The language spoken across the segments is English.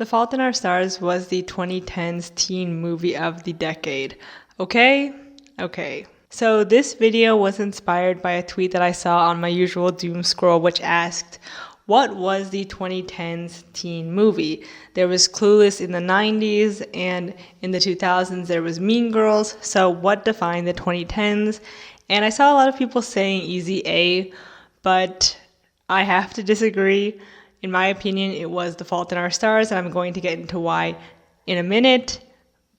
The Fault in Our Stars was the 2010s teen movie of the decade. Okay. So this video was inspired by a tweet that I saw on my usual doom scroll, which asked, what was the 2010s teen movie? There was Clueless in the 90s, and in the 2000s there was Mean Girls. So what defined the 2010s? And I saw a lot of people saying Easy A, but I have to disagree. In my opinion, it was The Fault in Our Stars, and I'm going to get into why in a minute.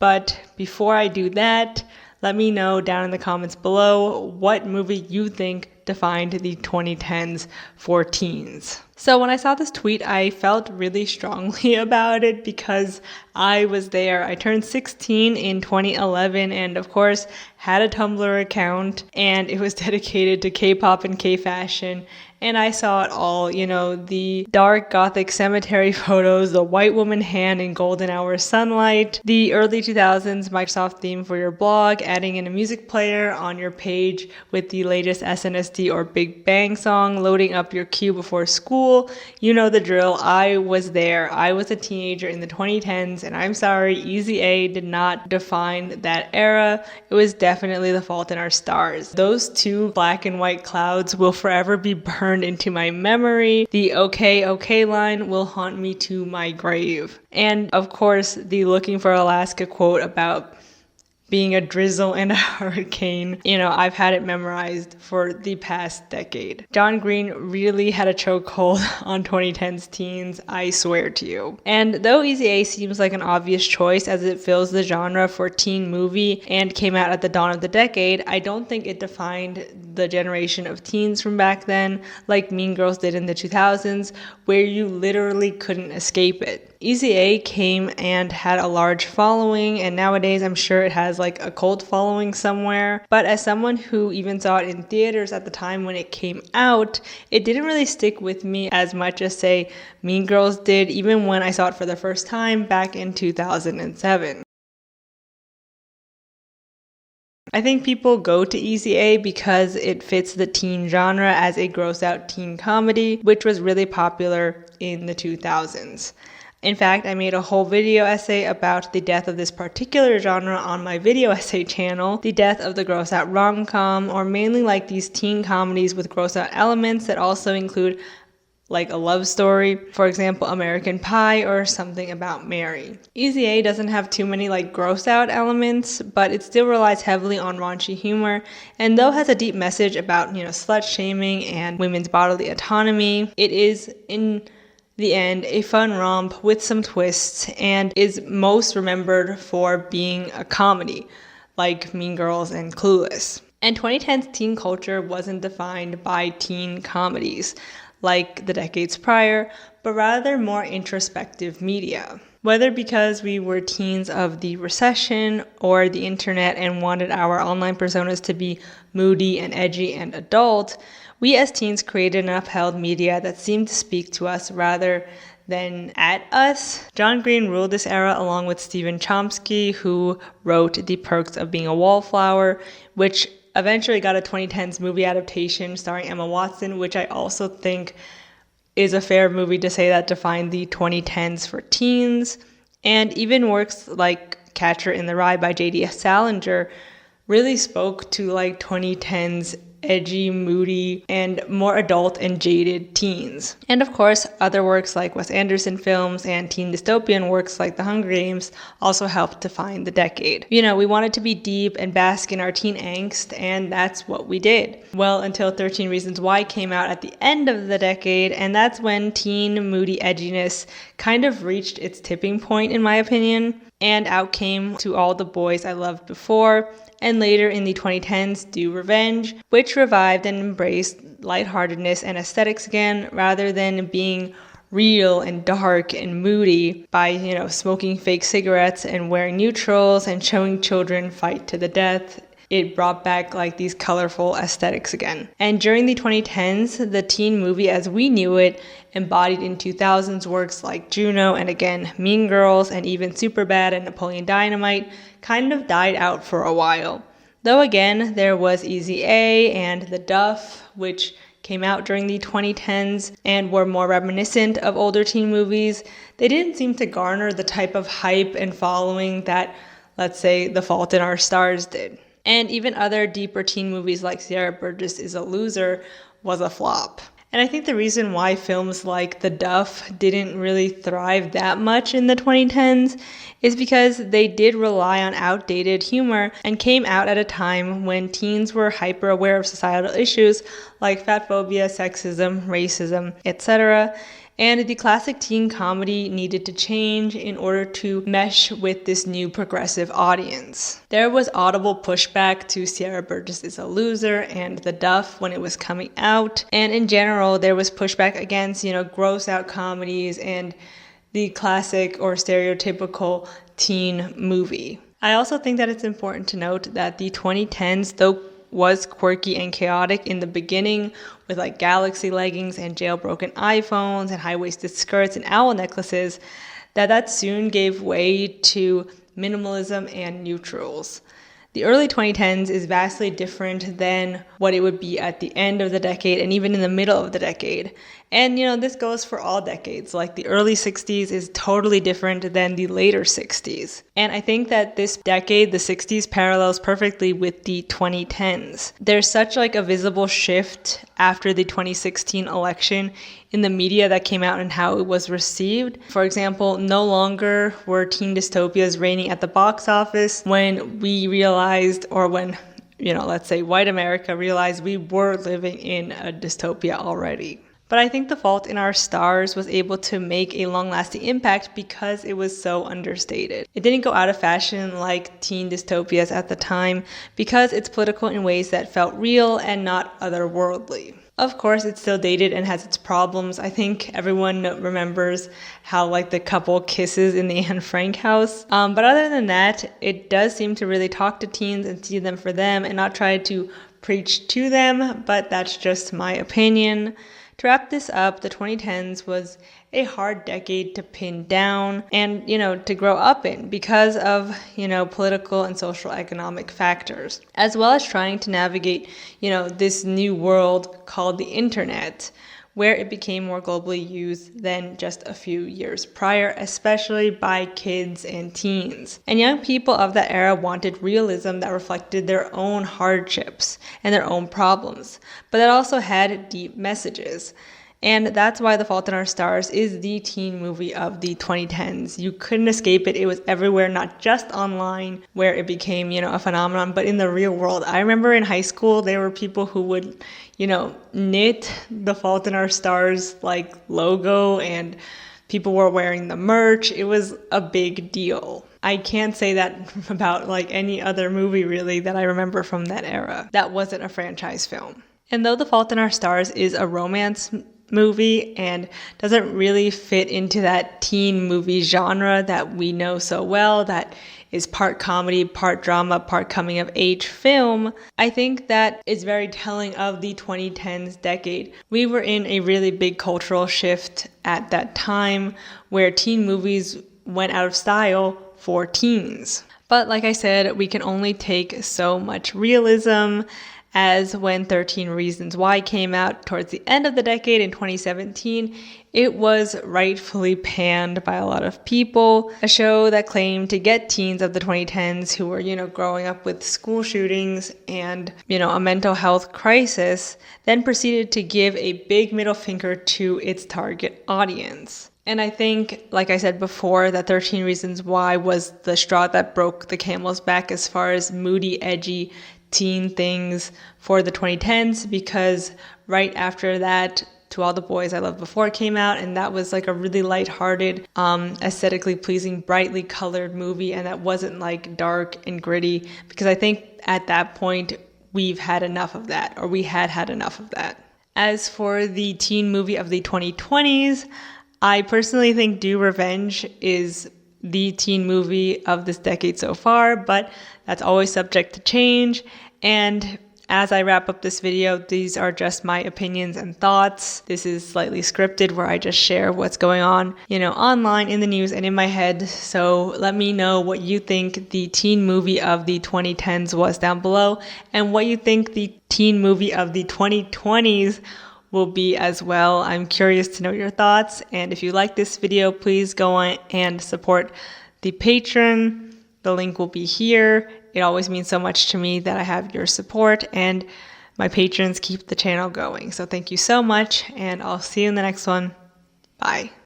But before I do that, let me know down in the comments below what movie you think defined the 2010s for teens. So when I saw this tweet, I felt really strongly about it because I was there. I turned 16 in 2011 and of course had a Tumblr account, and it was dedicated to K-pop and K-fashion. And I saw it all, the dark gothic cemetery photos, the white woman hand in golden hour sunlight, the early 2000s Microsoft theme for your blog, adding in a music player on your page with the latest SNSD or Big Bang song, loading up your queue before school. You know the drill. I was there. I was a teenager in the 2010s, and I'm sorry, Easy A did not define that era. It was definitely The Fault in Our Stars. Those two black and white clouds will forever be burned into my memory. The okay line will haunt me to my grave. And of course, the Looking for Alaska quote about being a drizzle and a hurricane. I've had it memorized for the past decade. John Green really had a chokehold on 2010's teens, I swear to you. And though Easy A seems like an obvious choice as it fills the genre for teen movie and came out at the dawn of the decade, I don't think it defined the generation of teens from back then like Mean Girls did in the 2000s, where you literally couldn't escape it. Easy A came and had a large following, and nowadays I'm sure it has like a cult following somewhere. But as someone who even saw it in theaters at the time when it came out, it didn't really stick with me as much as, say, Mean Girls did, even when I saw it for the first time back in 2007. I think people go to Easy A because it fits the teen genre as a gross-out teen comedy, which was really popular in the 2000s. In fact, I made a whole video essay about the death of this particular genre on my video essay channel, the death of the gross-out rom-com, or mainly like these teen comedies with gross-out elements that also include like a love story, for example, American Pie or Something About Mary. Easy A doesn't have too many like gross-out elements, but it still relies heavily on raunchy humor, and though has a deep message about, slut-shaming and women's bodily autonomy, it is, in the end, a fun romp with some twists, and is most remembered for being a comedy, like Mean Girls and Clueless. And 2010's teen culture wasn't defined by teen comedies, like the decades prior, but rather more introspective media. Whether because we were teens of the recession or the internet and wanted our online personas to be moody and edgy and adult, we as teens created and upheld media that seemed to speak to us rather than at us. John Green ruled this era along with Stephen Chomsky, who wrote The Perks of Being a Wallflower, which eventually got a 2010s movie adaptation starring Emma Watson, which I also think is a fair movie to say that defined the 2010s for teens. And even works like Catcher in the Rye by J.D. Salinger really spoke to like 2010s edgy, moody, and more adult and jaded teens. And of course, other works like Wes Anderson films and teen dystopian works like The Hunger Games also helped define the decade. We wanted to be deep and bask in our teen angst, and that's what we did. Well, until 13 Reasons Why came out at the end of the decade, and that's when teen moody edginess kind of reached its tipping point, in my opinion. And out came To All the Boys I Loved Before, and later in the 2010s, Do Revenge, which revived and embraced lightheartedness and aesthetics again, rather than being real and dark and moody by, smoking fake cigarettes and wearing neutrals and showing children fight to the death. It brought back like these colorful aesthetics again. And during the 2010s, the teen movie as we knew it, embodied in 2000s works like Juno and again Mean Girls and even Superbad and Napoleon Dynamite, kind of died out for a while. Though again, there was Easy A and The Duff, which came out during the 2010s and were more reminiscent of older teen movies, they didn't seem to garner the type of hype and following that, let's say, The Fault in Our Stars did. And even other deeper teen movies like Sierra Burgess is a Loser was a flop. And I think the reason why films like The Duff didn't really thrive that much in the 2010s is because they did rely on outdated humor and came out at a time when teens were hyper aware of societal issues like fat phobia, sexism, racism, etc. And the classic teen comedy needed to change in order to mesh with this new progressive audience. There was audible pushback to Sierra Burgess is a Loser and The Duff when it was coming out. And in general, there was pushback against, gross out comedies and the classic or stereotypical teen movie. I also think that it's important to note that the 2010s, though was quirky and chaotic in the beginning with like galaxy leggings and jailbroken iPhones and high-waisted skirts and owl necklaces, that soon gave way to minimalism and neutrals. The early 2010s is vastly different than what it would be at the end of the decade and even in the middle of the decade. And, this goes for all decades. Like the early 60s is totally different than the later 60s. And I think that this decade, the 60s, parallels perfectly with the 2010s. There's such like a visible shift after the 2016 election in the media that came out and how it was received. For example, no longer were teen dystopias reigning at the box office when we realized, or when, let's say white America realized we were living in a dystopia already. But I think The Fault in Our Stars was able to make a long-lasting impact because it was so understated. It didn't go out of fashion like teen dystopias at the time because it's political in ways that felt real and not otherworldly. Of course, it's still dated and has its problems. I think everyone remembers how the couple kisses in the Anne Frank house. But other than that, it does seem to really talk to teens and see them for them and not try to preach to them, but that's just my opinion. To wrap this up, the 2010s was a hard decade to pin down and, to grow up in because of, political and social economic factors, as well as trying to navigate, this new world called the internet, where it became more globally used than just a few years prior, especially by kids and teens. And young people of that era wanted realism that reflected their own hardships and their own problems, but that also had deep messages. And that's why The Fault in Our Stars is the teen movie of the 2010s. You couldn't escape it. It was everywhere, not just online, where it became, a phenomenon, but in the real world. I remember in high school, there were people who would, knit The Fault in Our Stars, logo, and people were wearing the merch. It was a big deal. I can't say that about, any other movie, really, that I remember from that era. That wasn't a franchise film. And though The Fault in Our Stars is a romance movie and doesn't really fit into that teen movie genre that we know so well, that is part comedy, part drama, part coming of age film, I think that is very telling of the 2010s decade. We were in a really big cultural shift at that time where teen movies went out of style for teens. But like I said, we can only take so much realism, as when 13 Reasons Why came out towards the end of the decade in 2017, it was rightfully panned by a lot of people. A show that claimed to get teens of the 2010s who were, growing up with school shootings and, a mental health crisis, then proceeded to give a big middle finger to its target audience. And I think, like I said before, that 13 Reasons Why was the straw that broke the camel's back as far as moody, edgy teen things for the 2010s, because right after that, To All the Boys I Loved Before came out, and that was a really lighthearted, aesthetically pleasing, brightly colored movie, and that wasn't dark and gritty, because I think at that point we had had enough of that. As for the teen movie of the 2020s, I personally think Do Revenge is the teen movie of this decade so far, but that's always subject to change. And as I wrap up this video, these are just my opinions and thoughts. This is slightly scripted where I just share what's going on, online, in the news, and in my head. So let me know what you think the teen movie of the 2010s was down below, and what you think the teen movie of the 2020s will be as well. I'm curious to know your thoughts, and if you like this video, please go on and support the Patreon. The link will be here. It always means so much to me that I have your support, and my patrons keep the channel going. So thank you so much, and I'll see you in the next one. Bye.